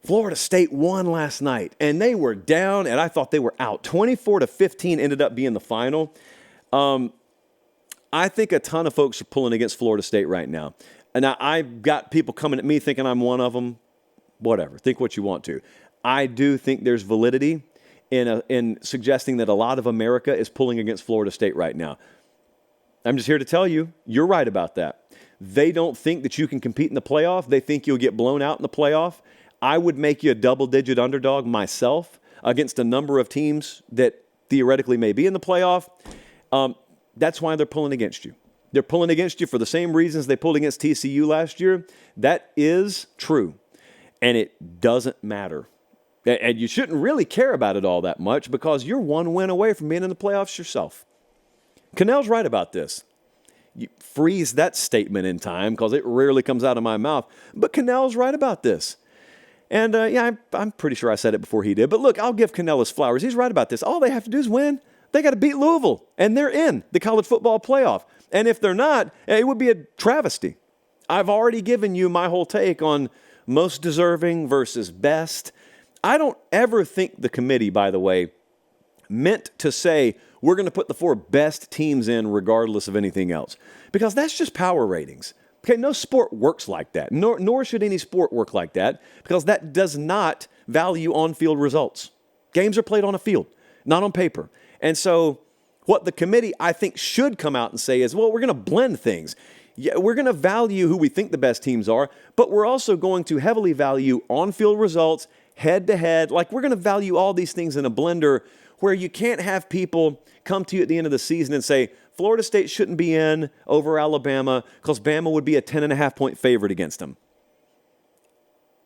Florida State won last night, and they were down, and I thought they were out. 24-15 ended up being the final. I think a ton of folks are pulling against Florida State right now. And I've got people coming at me thinking I'm one of them. Whatever. Think what you want to. I do think there's validity in suggesting that a lot of America is pulling against Florida State right now. I'm just here to tell you, you're right about that. They don't think that you can compete in the playoff. They think you'll get blown out in the playoff. I would make you a double-digit underdog myself against a number of teams that theoretically may be in the playoff. That's why they're pulling against you. They're pulling against you for the same reasons they pulled against TCU last year. That is true, and it doesn't matter. And you shouldn't really care about it all that much because you're one win away from being in the playoffs yourself. Cannell's right about this. You freeze that statement in time because it rarely comes out of my mouth. But Cannell's right about this. And, I'm pretty sure I said it before he did. But look, I'll give Cannell his flowers. He's right about this. All they have to do is win. They got to beat Louisville, and they're in the college football playoff. And if they're not, it would be a travesty. I've already given you my whole take on most deserving versus best. I don't ever think the committee, by the way, meant to say we're going to put the 4 best teams in regardless of anything else, because that's just power ratings. Okay, no sport works like that, nor should any sport work like that, because that does not value on-field results. Games are played on a field, not on paper. And so what the committee, I think, should come out and say is, well, we're going to blend things. Yeah, we're going to value who we think the best teams are, but we're also going to heavily value on-field results, head-to-head. Like, we're going to value all these things in a blender where you can't have people come to you at the end of the season and say, Florida State shouldn't be in over Alabama because Bama would be a 10.5-point favorite against them.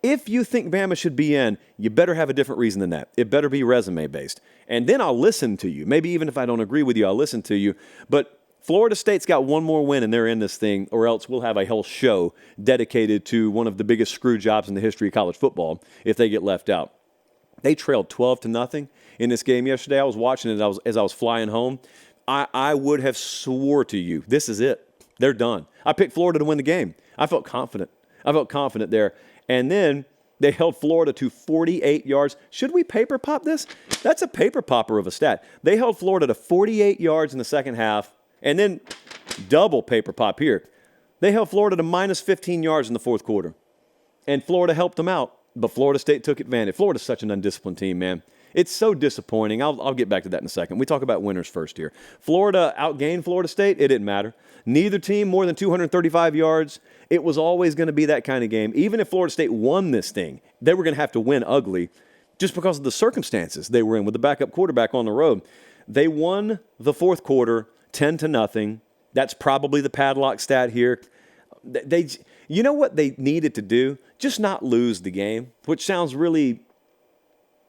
If you think Bama should be in, you better have a different reason than that. It better be resume-based. And then I'll listen to you. Maybe even if I don't agree with you, I'll listen to you. But Florida State's got one more win and they're in this thing, or else we'll have a whole show dedicated to one of the biggest screw jobs in the history of college football if they get left out. They trailed 12-0 in this game yesterday. I was watching it as I was flying home. I would have swore to you, this is it. They're done. I picked Florida to win the game. I felt confident. there. And then they held Florida to 48 yards. Should we paper pop this? That's a paper popper of a stat. They held Florida to 48 yards in the second half, and then double paper pop here. They held Florida to minus 15 yards in the fourth quarter. And Florida helped them out, but Florida State took advantage. Florida's such an undisciplined team, man. It's so disappointing. I'll get back to that in a second. We talk about winners first here. Florida outgained Florida State. It didn't matter. Neither team more than 235 yards. It was always going to be that kind of game. Even if Florida State won this thing, they were going to have to win ugly just because of the circumstances they were in with the backup quarterback on the road. They won the fourth quarter 10-0. That's probably the padlock stat here. You know what they needed to do? Just not lose the game, which sounds really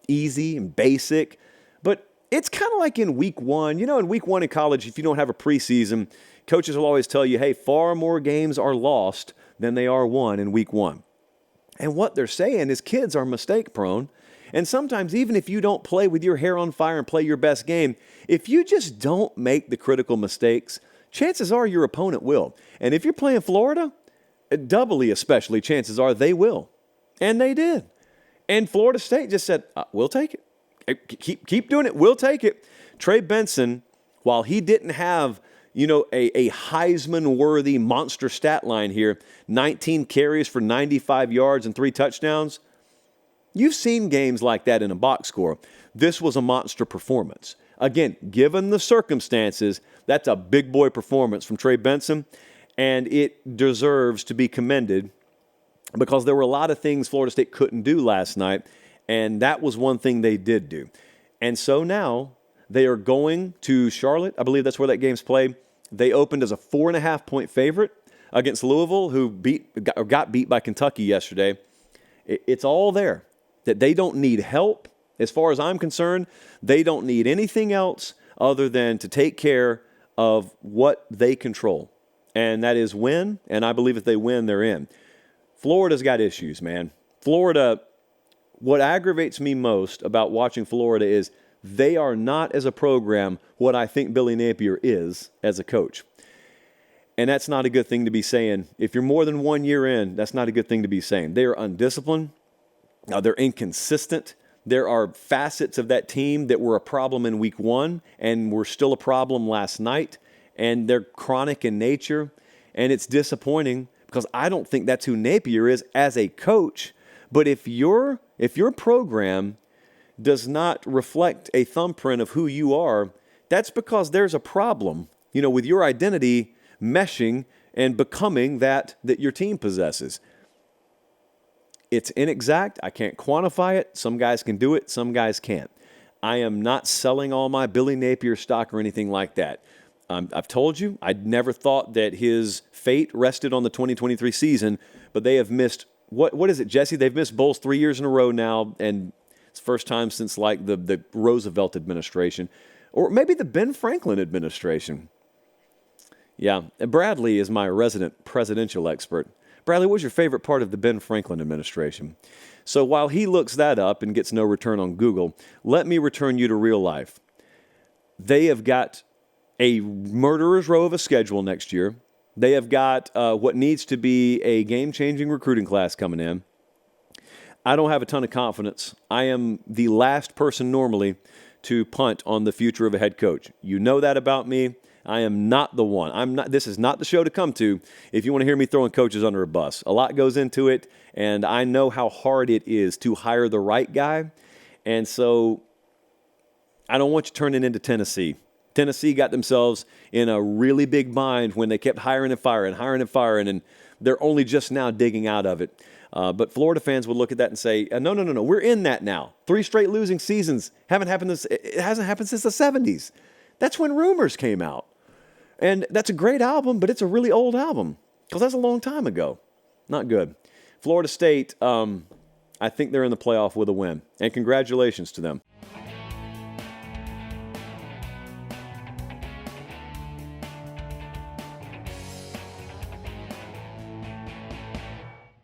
easy and basic, but it's kind of like in week one. You know, in week one in college, if you don't have a preseason, coaches will always tell you, hey, far more games are lost than they are won in week one. And what they're saying is kids are mistake prone. And sometimes even if you don't play with your hair on fire and play your best game, if you just don't make the critical mistakes, chances are your opponent will. And if you're playing Florida, doubly especially, chances are they will. And they did. And Florida State just said, we'll take it. Keep doing it. We'll take it. Trey Benson, while he didn't have, a Heisman-worthy monster stat line here, 19 carries for 95 yards and 3 touchdowns. You've seen games like that in a box score. This was a monster performance. Again, given the circumstances, that's a big boy performance from Trey Benson, and it deserves to be commended because there were a lot of things Florida State couldn't do last night, and that was one thing they did do. And so now they are going to Charlotte. I believe that's where that game's played. They opened as a 4.5-point favorite against Louisville, who got beat by Kentucky yesterday. It's all there. That they don't need help. As far as I'm concerned, they don't need anything else other than to take care of what they control. And that is win, and I believe if they win, they're in. Florida's got issues, man. Florida, what aggravates me most about watching Florida is they are not, as a program, what I think Billy Napier is as a coach. And that's not a good thing to be saying. If you're more than 1 year in, that's not a good thing to be saying. They are undisciplined. They're inconsistent. There are facets of that team that were a problem in week one and were still a problem last night, and they're chronic in nature. And it's disappointing because I don't think that's who Napier is as a coach. But if your program does not reflect a thumbprint of who you are, that's because there's a problem, with your identity meshing and becoming that your team possesses. It's inexact. I can't quantify it. Some guys can do it. Some guys can't. I am not selling all my Billy Napier stock or anything like that. I've told you, I'd never thought that his fate rested on the 2023 season, but they have missed, what is it, Jesse? They've missed bowls 3 years in a row now, and it's the first time since like the Roosevelt administration, or maybe the Ben Franklin administration. Yeah, Bradley is my resident presidential expert. Bradley, what's your favorite part of the Ben Franklin administration? So while he looks that up and gets no return on Google, let me return you to real life. They have got a murderer's row of a schedule next year. They have got what needs to be a game-changing recruiting class coming in. I don't have a ton of confidence. I am the last person normally to punt on the future of a head coach. You know that about me. I am not the one. This is not the show to come to if you want to hear me throwing coaches under a bus. A lot goes into it, and I know how hard it is to hire the right guy. And so I don't want you turning into Tennessee. Tennessee got themselves in a really big bind when they kept hiring and firing, and they're only just now digging out of it. But Florida fans would look at that and say, no, we're in that now. 3 straight losing seasons. It hasn't happened since the 70s. That's when Rumors came out. And that's a great album, but it's a really old album because that's a long time ago. Not good. Florida State, I think they're in the playoff with a win. And congratulations to them.